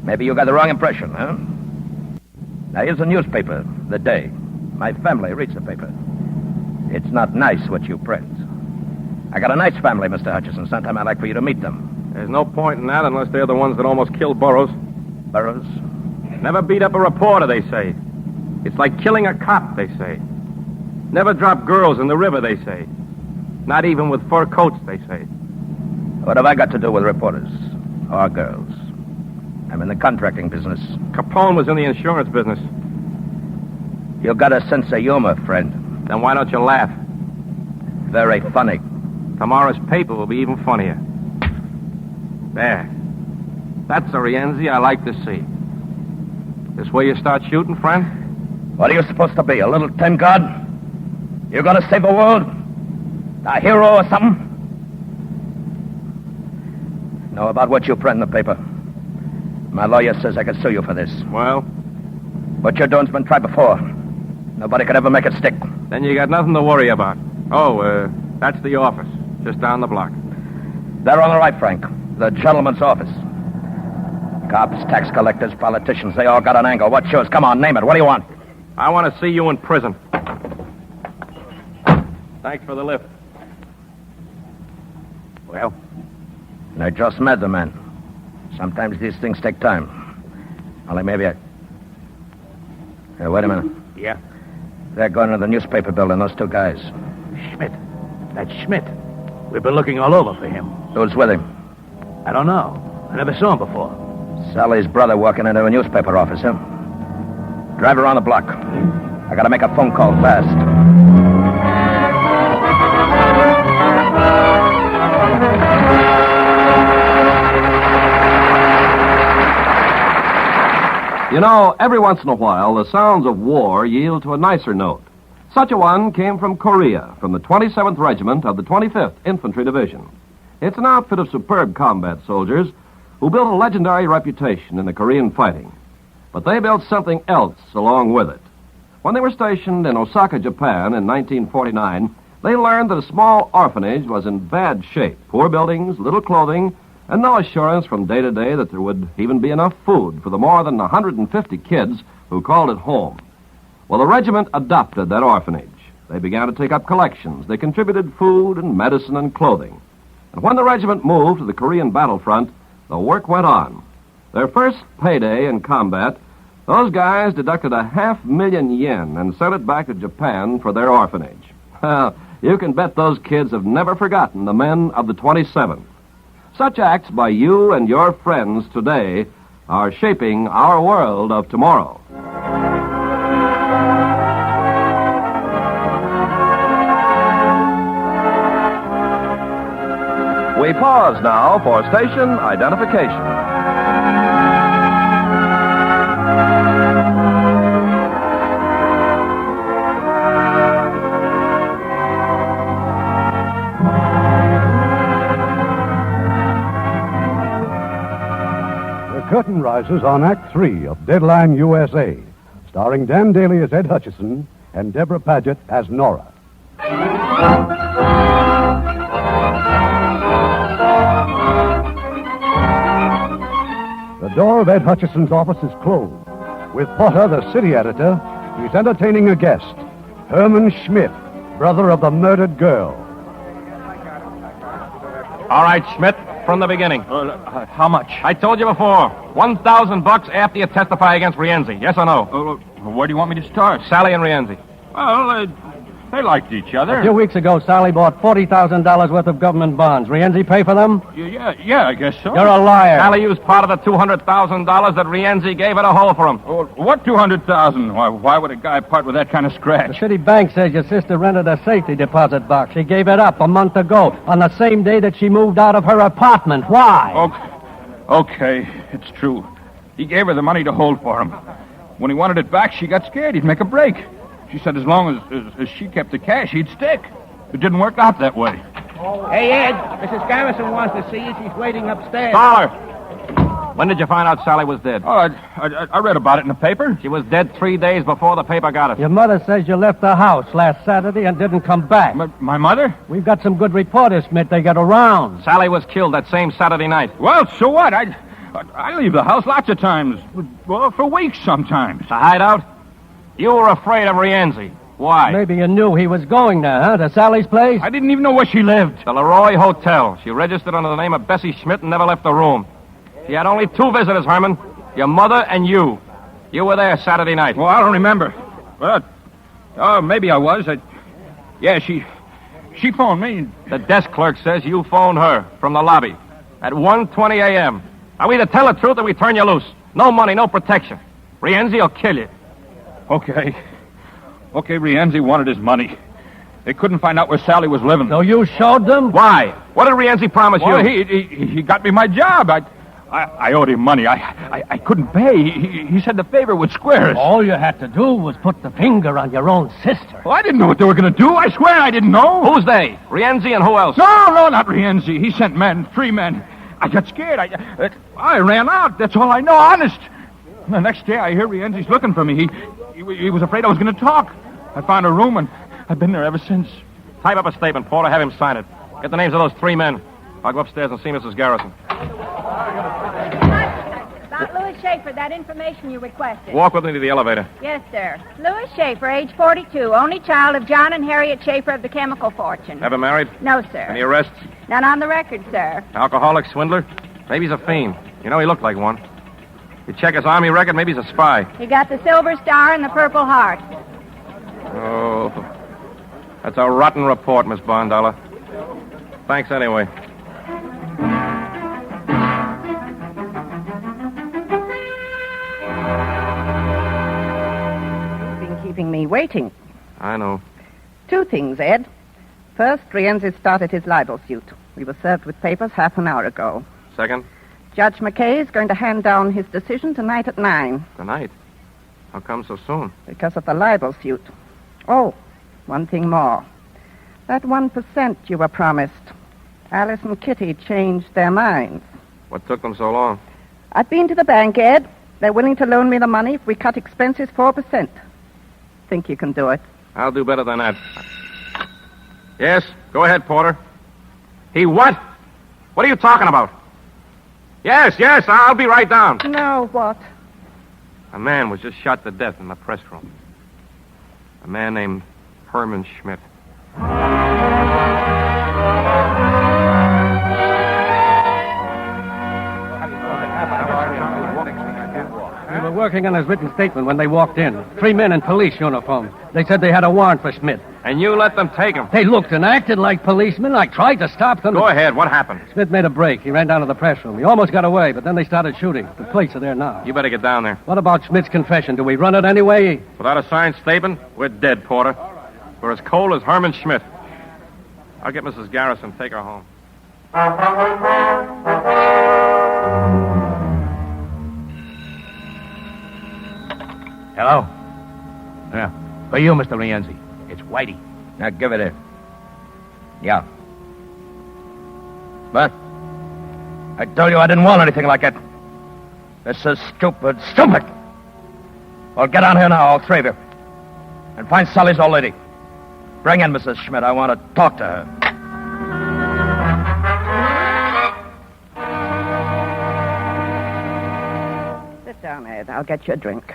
Maybe you got the wrong impression, huh? Now, here's a newspaper, The Day. My family reads the paper. It's not nice what you print. I got a nice family, Mr. Hutchison. Sometime I'd like for you to meet them. There's no point in that unless they're the ones that almost killed Burroughs. Burroughs? Never beat up a reporter, they say. It's like killing a cop, they say. Never drop girls in the river, they say. Not even with fur coats, they say. What have I got to do with reporters? Or girls? I'm in the contracting business. Capone was in the insurance business. You got a sense of humor, friend. Then why don't you laugh? Very funny. Tomorrow's paper will be even funnier. There. That's a Rienzi I like to see. This way you start shooting, friend? What are you supposed to be, a little tin god? You gonna save the world? A hero or something? Know about what you print in the paper. My lawyer says I could sue you for this. Well? What you're doing's been tried before. Nobody could ever make it stick. Then you got nothing to worry about. Oh, that's the office, just down the block. They're on the right, Frank. The gentleman's office. Cops, tax collectors, politicians, they all got an angle. What's yours? Come on, name it. What do you want? I want to see you in prison. Thanks for the lift. Well, I just met the man. Sometimes these things take time. Only maybe I... Hey, wait a minute. Yeah? They're going to the newspaper building, those two guys. Schmidt. That's Schmidt. We've been looking all over for him. Who's with him? I don't know. I never saw him before. Sally's brother walking into a newspaper office, huh? Drive around the block. I gotta make a phone call fast. You know, every once in a while, the sounds of war yield to a nicer note. Such a one came from Korea, from the 27th Regiment of the 25th Infantry Division. It's an outfit of superb combat soldiers who built a legendary reputation in the Korean fighting. But they built something else along with it. When they were stationed in Osaka, Japan in 1949, they learned that a small orphanage was in bad shape. Poor buildings, little clothing, and no assurance from day to day that there would even be enough food for the more than 150 kids who called it home. Well, the regiment adopted that orphanage. They began to take up collections. They contributed food and medicine and clothing. And when the regiment moved to the Korean battlefront, the work went on. Their first payday in combat, those guys deducted 500,000 yen and sent it back to Japan for their orphanage. Well, you can bet those kids have never forgotten the men of the 27th. Such acts by you and your friends today are shaping our world of tomorrow. We pause now for station identification. The curtain rises on Act 3 of Deadline USA, starring Dan Daly as Ed Hutchison and Deborah Paget as Nora. The door of Ed Hutchison's office is closed. With Potter, the city editor, he's entertaining a guest, Herman Schmidt, brother of the murdered girl. All right, Schmidt, from the beginning. How much? I told you before. $1,000 after you testify against Rienzi. Yes or no? Where do you want me to start? Sally and Rienzi. Well, They liked each other. A few weeks ago, Sally bought $40,000 worth of government bonds. Rienzi pay for them? Yeah, I guess so. You're a liar. Sally used part of the $200,000 that Rienzi gave her to hold for him. Oh, what $200,000? Why would a guy part with that kind of scratch? The city bank says your sister rented a safety deposit box. She gave it up a month ago, on the same day that she moved out of her apartment. Why? Okay, it's true. He gave her the money to hold for him. When he wanted it back, she got scared he'd make a break. She said as long as she kept the cash, he'd stick. It didn't work out that way. Hey, Ed, Mrs. Garrison wants to see you. She's waiting upstairs. Call her. When did you find out Sally was dead? Oh, I read about it in the paper. She was dead 3 days before the paper got it. Your mother says you left the house last Saturday and didn't come back. My mother? We've got some good reporters, Smith. They get around. Sally was killed that same Saturday night. Well, so what? I leave the house lots of times. Well, for weeks sometimes. To hide out? You were afraid of Rienzi. Why? Maybe you knew he was going there, huh? To Sally's place? I didn't even know where she lived. The Leroy Hotel. She registered under the name of Bessie Schmidt and never left the room. She had only 2 visitors, Herman. Your mother and you. You were there Saturday night. Well, I don't remember. Well, maybe I was. She phoned me. The desk clerk says you phoned her from the lobby at 1:20 a.m. Now, either tell the truth or we turn you loose. No money, no protection. Rienzi will kill you. Okay, Rienzi wanted his money. They couldn't find out where Sally was living. So you showed them? Why? What did Rienzi promise you? He got me my job. I owed him money. I couldn't pay. He said the favor would square us. All you had to do was put the finger on your own sister. Well, I didn't know what they were going to do. I swear I didn't know. Who's they? Rienzi and who else? No, not Rienzi. He sent men, 3 men. I got scared. I ran out. That's all I know, honest. The next day, I hear Rienzi's looking for me. He was afraid I was going to talk. I found a room, and I've been there ever since. Type up a statement, Porter. Have him sign it. Get the names of those 3 men. I'll go upstairs and see Mrs. Garrison. About Louis Schaefer, that information you requested. Walk with me to the elevator. Yes, sir. Louis Schaefer, age 42, only child of John and Harriet Schaefer of the chemical fortune. Ever married? No, sir. Any arrests? None on the record, sir. Alcoholic, swindler? Maybe he's a fiend. You know, he looked like one. You check his Army record, maybe he's a spy. He got the Silver Star and the Purple Heart. Oh, that's a rotten report, Miss Bondollar. Thanks anyway. You've been keeping me waiting. I know. 2 things, Ed. First, Rienzi started his libel suit. We were served with papers half an hour ago. Second? Judge McKay is going to hand down his decision tonight at 9. Tonight? How come so soon? Because of the libel suit. Oh, one thing more. That 1% you were promised. Alice and Kitty changed their minds. What took them so long? I've been to the bank, Ed. They're willing to loan me the money if we cut expenses 4%. Think you can do it? I'll do better than that. Yes, go ahead, Porter. He what? What are you talking about? Yes, I'll be right down. No, what? A man was just shot to death in the press room. A man named Herman Schmidt. We were working on his written statement when they walked in. 3 men in police uniforms. They said they had a warrant for Schmidt. And you let them take him? They looked and acted like policemen. I tried to stop them. Go ahead. What happened? Schmidt made a break. He ran down to the press room. He almost got away, but then they started shooting. The police are there now. You better get down there. What about Schmidt's confession? Do we run it anyway? Without a signed statement, we're dead, Porter. We're as cold as Herman Schmidt. I'll get Mrs. Garrison. Take her home. Hello? Yeah. For you, Mr. Rienzi. It's Whitey. Now, give it here. Yeah. What? I told you I didn't want anything like that. This is stupid. Stupid! Well, get on here now, all 3 of you. And find Sally's old lady. Bring in Mrs. Schmidt. I want to talk to her. Sit down, Ed. I'll get you a drink.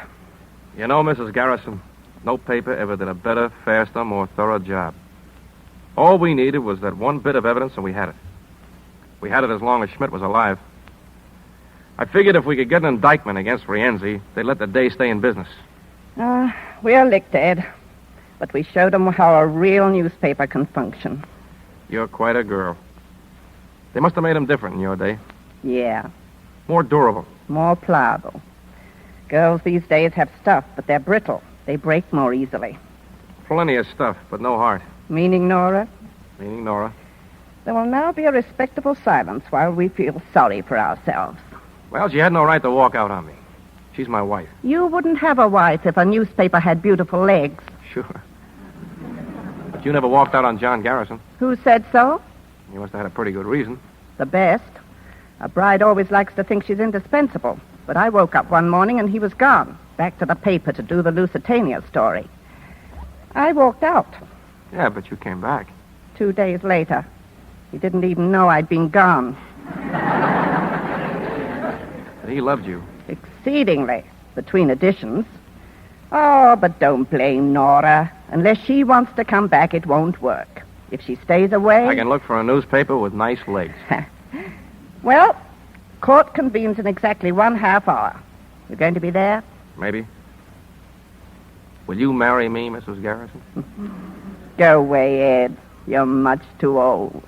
You know, Mrs. Garrison, no paper ever did a better, faster, more thorough job. All we needed was that one bit of evidence, and we had it. We had it as long as Schmidt was alive. I figured if we could get an indictment against Rienzi, they'd let the day stay in business. We're licked, Ed. But we showed them how a real newspaper can function. You're quite a girl. They must have made them different in your day. Yeah, More durable. more pliable. Girls these days have stuff, but they're brittle. They break more easily. Plenty of stuff, but no heart. Meaning, Nora? Meaning Nora. There will now be a respectable silence while we feel sorry for ourselves. Well, she had no right to walk out on me. She's my wife. You wouldn't have a wife if a newspaper had beautiful legs. Sure. But you never walked out on John Garrison. Who said so? You must have had a pretty good reason. The best. A bride always likes to think she's indispensable. But I woke up one morning and he was gone. Back to the paper to do the Lusitania story. I walked out. Yeah, but you came back. 2 days later. He didn't even know I'd been gone. But he loved you. Exceedingly, between editions. Oh, but don't blame Nora. Unless she wants to come back, it won't work. If she stays away... I can look for a newspaper with nice legs. Well, court convenes in exactly 1/2 hour. You going to be there? Maybe. Will you marry me, Mrs. Garrison? Go away, Ed. You're much too old.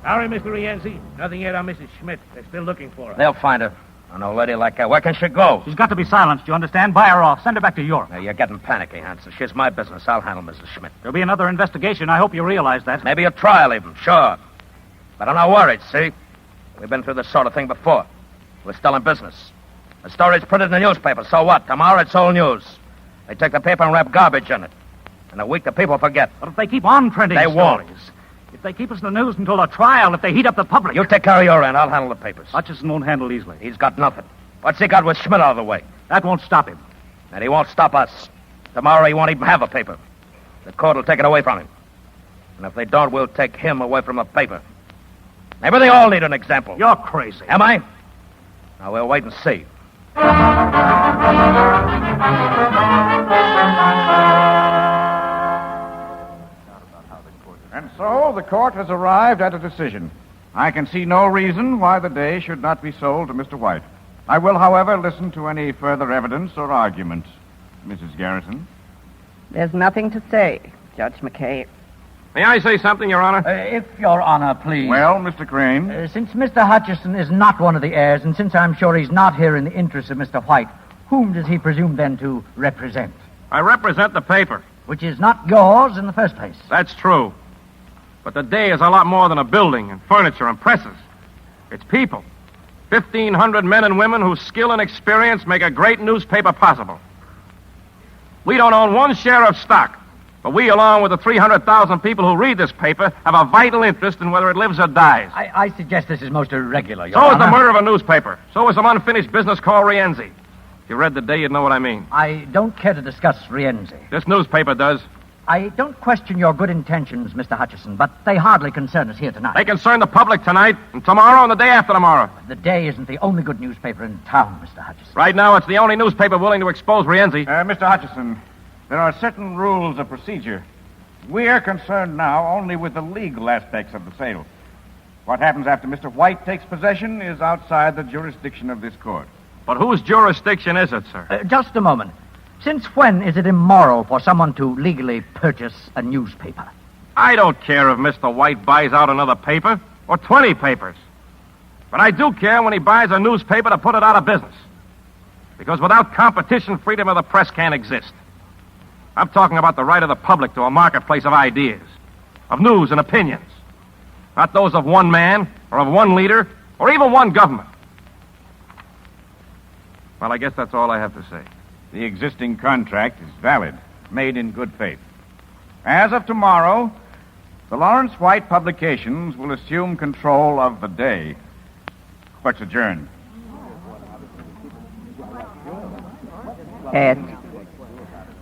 Sorry, Mr. Rienzi. Nothing yet on Mrs. Schmidt. They're still looking for her. They'll find her. An old lady like that. Where can she go? She's got to be silenced, you understand? Buy her off. Send her back to Europe. Now, you're getting panicky, Hanson. She's my business. I'll handle Mrs. Schmidt. There'll be another investigation. I hope you realize that. Maybe a trial even, sure. But I'm not worried, see? We've been through this sort of thing before. We're still in business. The story's printed in the newspaper, so what? Tomorrow it's old news. They take the paper and wrap garbage in it. In a week, the people forget. But if they keep on printing They stories, won't. if they keep us in the news until a trial, if they heat up the public... You take care of your end. I'll handle the papers. Hutchison won't handle easily. He's got nothing. What's he got with Schmidt out of the way? That won't stop him. And he won't stop us. Tomorrow he won't even have a paper. The court will take it away from him. And if they don't, we'll take him away from a paper. Maybe they all need an example. You're crazy. Am I? Now, we'll wait and see. And so the court has arrived at a decision. I can see no reason why the day should not be sold to Mr. White. I will, however, listen to any further evidence or argument. Mrs. Garrison? There's nothing to say, Judge McKay. May I say something, Your Honor? If Your Honor, please. Well, Mr. Crane? Since Mr. Hutchison is not one of the heirs, and since I'm sure he's not here in the interest of Mr. White, whom does he presume then to represent? I represent the paper. Which is not yours in the first place. That's true. But the day is a lot more than a building and furniture and presses. It's people. 1,500 men and women whose skill and experience make a great newspaper possible. We don't own one share of stock, but we, along with the 300,000 people who read this paper, have a vital interest in whether it lives or dies. I suggest this is most irregular, Your So is Honor. the murder of a newspaper. So is some unfinished business called Rienzi. If you read the day, you'd know what I mean. I don't care to discuss Rienzi. This newspaper does. I don't question your good intentions, Mr. Hutchison, but they hardly concern us here tonight. They concern the public tonight, and tomorrow, and the day after tomorrow. The Day isn't the only good newspaper in town, Mr. Hutchison. Right now, it's the only newspaper willing to expose Rienzi. Mr. Hutchison, there are certain rules of procedure. We are concerned now only with the legal aspects of the sale. What happens after Mr. White takes possession is outside the jurisdiction of this court. But whose jurisdiction is it, sir? Just a moment. Since when is it immoral for someone to legally purchase a newspaper? I don't care if Mr. White buys out another paper or 20 papers. But I do care when he buys a newspaper to put it out of business. Because without competition, freedom of the press can't exist. I'm talking about the right of the public to a marketplace of ideas, of news and opinions. Not those of one man or of one leader or even one government. Well, I guess that's all I have to say. The existing contract is valid, made in good faith. As of tomorrow, the Lawrence White Publications will assume control of the Day. Court's adjourned. Ed,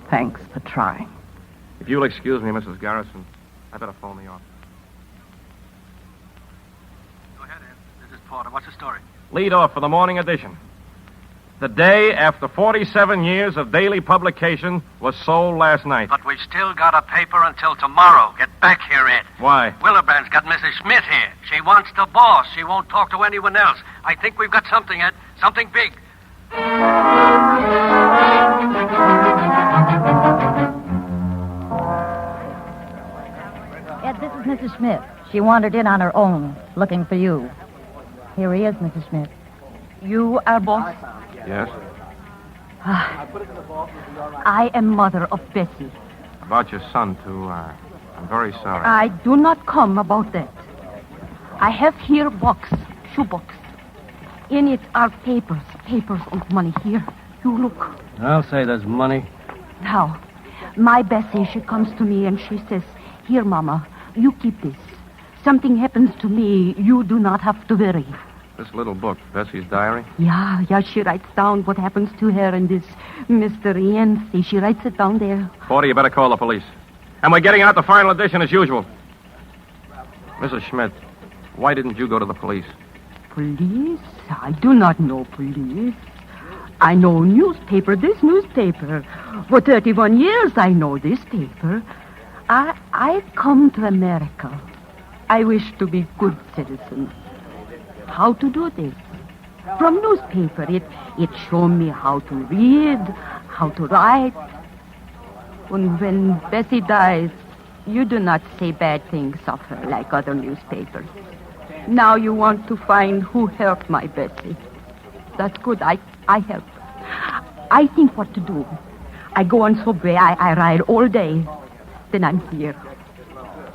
thanks for trying. If you'll excuse me, Mrs. Garrison, I better phone the office. Go ahead, Ed. This is Porter. What's the story? Lead off for the morning edition. The day after 47 years of daily publication was sold last night. But we've still got a paper until tomorrow. Get back here, Ed. Why? Williband's got Mrs. Schmidt here. She wants the boss. She won't talk to anyone else. I think we've got something, Ed. Something big. Ed, this is Mrs. Schmidt. She wandered in on her own, looking for you. Here he is, Mrs. Schmidt. You are boss? Yes? I am mother of Bessie. About your son, too. I'm very sorry. I do not come about that. I have here shoebox. In it are papers and money. Here, you look. I'll say there's money. Now, my Bessie, she comes to me and she says, "Here, Mama, you keep this. Something happens to me, you do not have to worry." This little book, Bessie's diary? Yeah, she writes down what happens to her and this Mr. Yancey. She writes it down there. Porter, you better call the police. And we're getting out the final edition as usual. Mrs. Schmidt, why didn't you go to the police? Police? I do not know police. I know this newspaper. For 31 years I know this paper. I come to America. I wish to be good citizen. How to do this? From newspaper, it show me how to read, how to write. And when Bessie dies, you do not say bad things of her like other newspapers. Now you want to find who hurt my Bessie. That's good. I help. I think what to do. I go on subway. I ride all day. Then I'm here.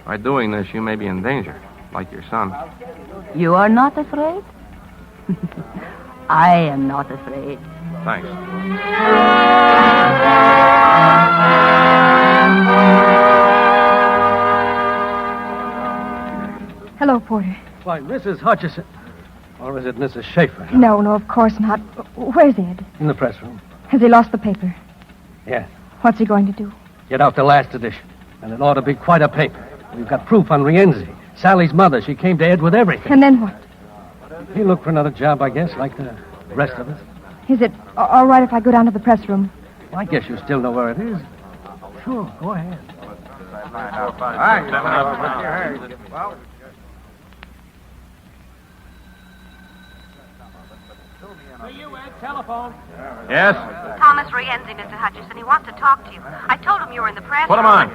By doing this, you may be in danger, like your son. You are not afraid? I am not afraid. Thanks. Hello, Porter. Why, Mrs. Hutchison. Or is it Mrs. Schaefer? No, of course not. Where's Ed? In the press room. Has he lost the paper? Yes. What's he going to do? Get out the last edition. And it ought to be quite a paper. We've got proof on Rienzi. Sally's mother. She came to Ed with everything. And then what? He'll look for another job, I guess, like the rest of us. Is it all right if I go down to the press room? Well, I guess you still know where it is. Sure, go ahead. Telephone. Yes? Thomas Rienzi, Mr. Hutchison. He wants to talk to you. I told him you were in the press. Put him on.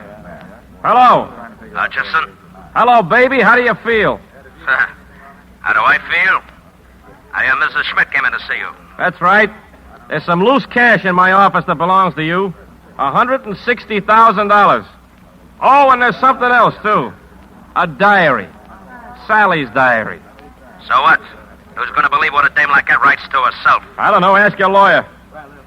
Hello. Hutchison? Hello, baby. How do you feel? How do I feel? Mrs. Schmidt came in to see you. That's right. There's some loose cash in my office that belongs to you. $160,000. Oh, and there's something else, too. A diary. Sally's diary. So what? Who's going to believe what a dame like that writes to herself? I don't know. Ask your lawyer.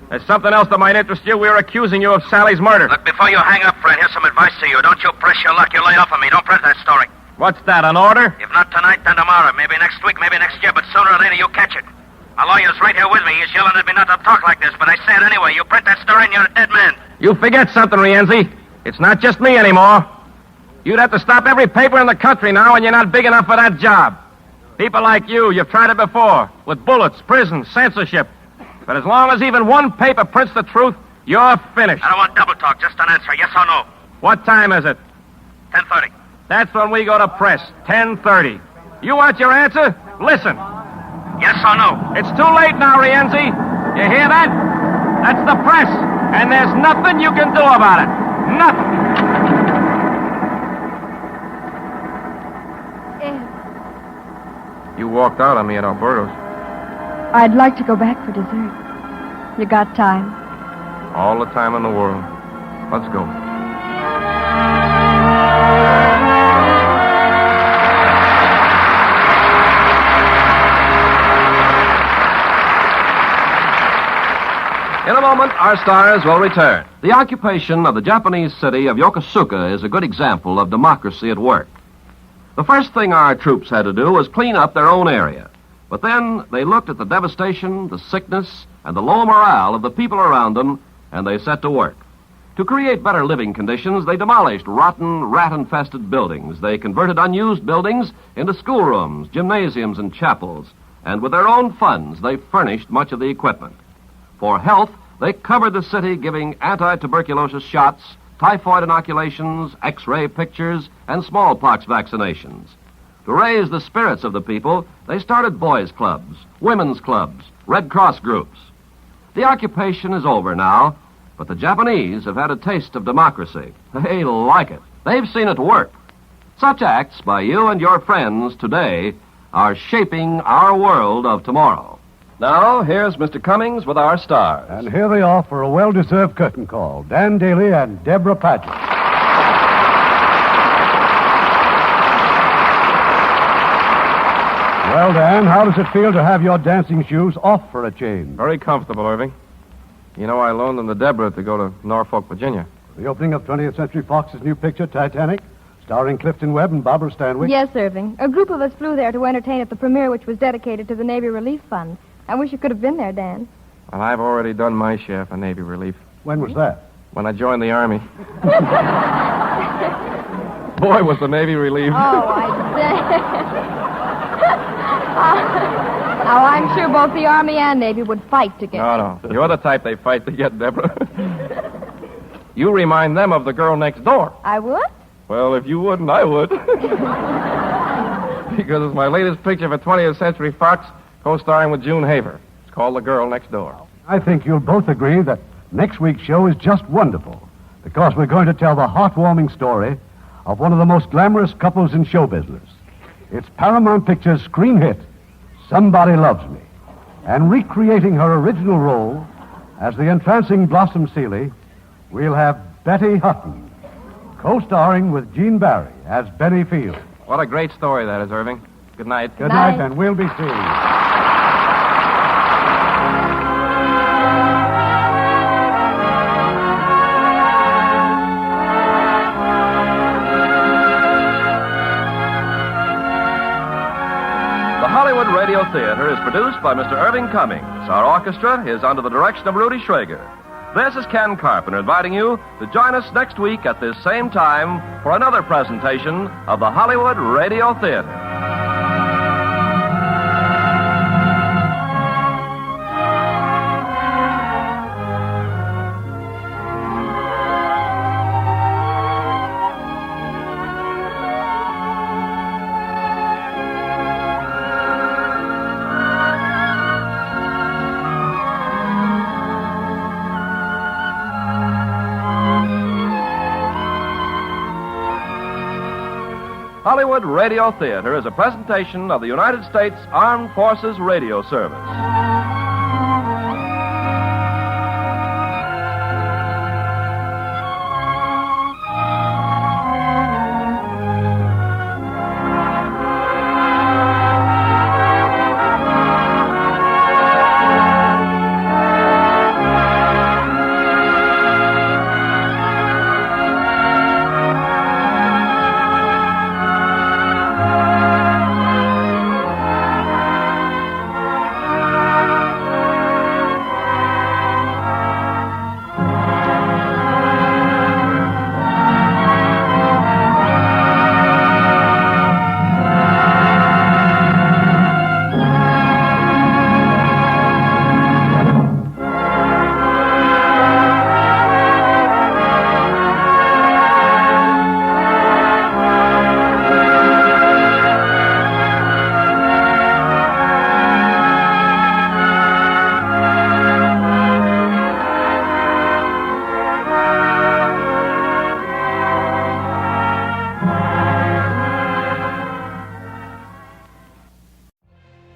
There's something else that might interest you. We're accusing you of Sally's murder. Look, before you hang up, friend, here's some advice to you. Don't you press your luck. You're laid off on me. Don't press that story. What's that, an order? If not tonight, then tomorrow. Maybe next week, maybe next year, but sooner or later you catch it. My lawyer's right here with me. He's yelling at me not to talk like this, but I say it anyway. You print that story and you're a dead man. You forget something, Rienzi. It's not just me anymore. You'd have to stop every paper in the country now, and you're not big enough for that job. People like you've tried it before, with bullets, prison, censorship. But as long as even one paper prints the truth, you're finished. I don't want double talk, just an answer, yes or no. What time is it? 10:30. That's when we go to press, 10:30. You want your answer? Listen. Yes or no? It's too late now, Rienzi. You hear that? That's the press, and there's nothing you can do about it. Nothing. You walked out on me at Alberto's. I'd like to go back for dessert. You got time? All the time in the world. Let's go. In a moment, our stars will return. The occupation of the Japanese city of Yokosuka is a good example of democracy at work. The first thing our troops had to do was clean up their own area. But then they looked at the devastation, the sickness, and the low morale of the people around them, and they set to work. To create better living conditions, they demolished rotten, rat-infested buildings. They converted unused buildings into schoolrooms, gymnasiums, and chapels. And with their own funds, they furnished much of the equipment. For health, they covered the city giving anti-tuberculosis shots, typhoid inoculations, X-ray pictures, and smallpox vaccinations. To raise the spirits of the people, they started boys' clubs, women's clubs, Red Cross groups. The occupation is over now, but the Japanese have had a taste of democracy. They like it. They've seen it work. Such acts by you and your friends today are shaping our world of tomorrow. Now, here's Mr. Cummings with our stars. And here they are for a well-deserved curtain call, Dan Daly and Deborah Paget. Well, Dan, how does it feel to have your dancing shoes off for a change? Very comfortable, Irving. You know, I loaned them to Deborah to go to Norfolk, Virginia. The opening of 20th Century Fox's new picture, Titanic, starring Clifton Webb and Barbara Stanwyck. Yes, Irving. A group of us flew there to entertain at the premiere, which was dedicated to the Navy Relief Fund. I wish you could have been there, Dan. Well, I've already done my share for Navy relief. When was that? When I joined the Army. Boy, was the Navy relieved. Oh, I say. Oh, I'm sure both the Army and Navy would fight to get. No. You're the type they fight to get, Deborah. You remind them of the girl next door. I would? Well, if you wouldn't, I would. Because it's my latest picture for 20th Century Fox, co-starring with June Haver. It's called The Girl Next Door. I think you'll both agree that next week's show is just wonderful, because we're going to tell the heartwarming story of one of the most glamorous couples in show business. It's Paramount Pictures' screen hit, Somebody Loves Me. And recreating her original role as the entrancing Blossom Seeley, we'll have Betty Hutton, co-starring with Gene Barry as Benny Field. What a great story that is, Irving. Good night. Good night, and we'll be seeing. The Hollywood Radio Theater is produced by Mr. Irving Cummings. Our orchestra is under the direction of Rudy Schrager. This is Ken Carpenter inviting you to join us next week at this same time for another presentation of the Hollywood Radio Theater. Hollywood Radio Theater is a presentation of the United States Armed Forces Radio Service.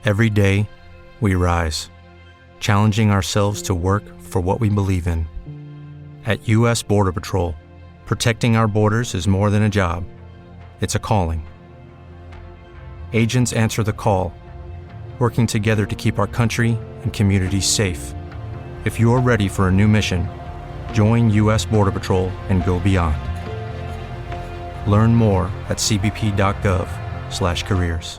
Every day, we rise, challenging ourselves to work for what we believe in. At U.S. Border Patrol, protecting our borders is more than a job. It's a calling. Agents answer the call, working together to keep our country and communities safe. If you're ready for a new mission, join U.S. Border Patrol and go beyond. Learn more at cbp.gov/careers.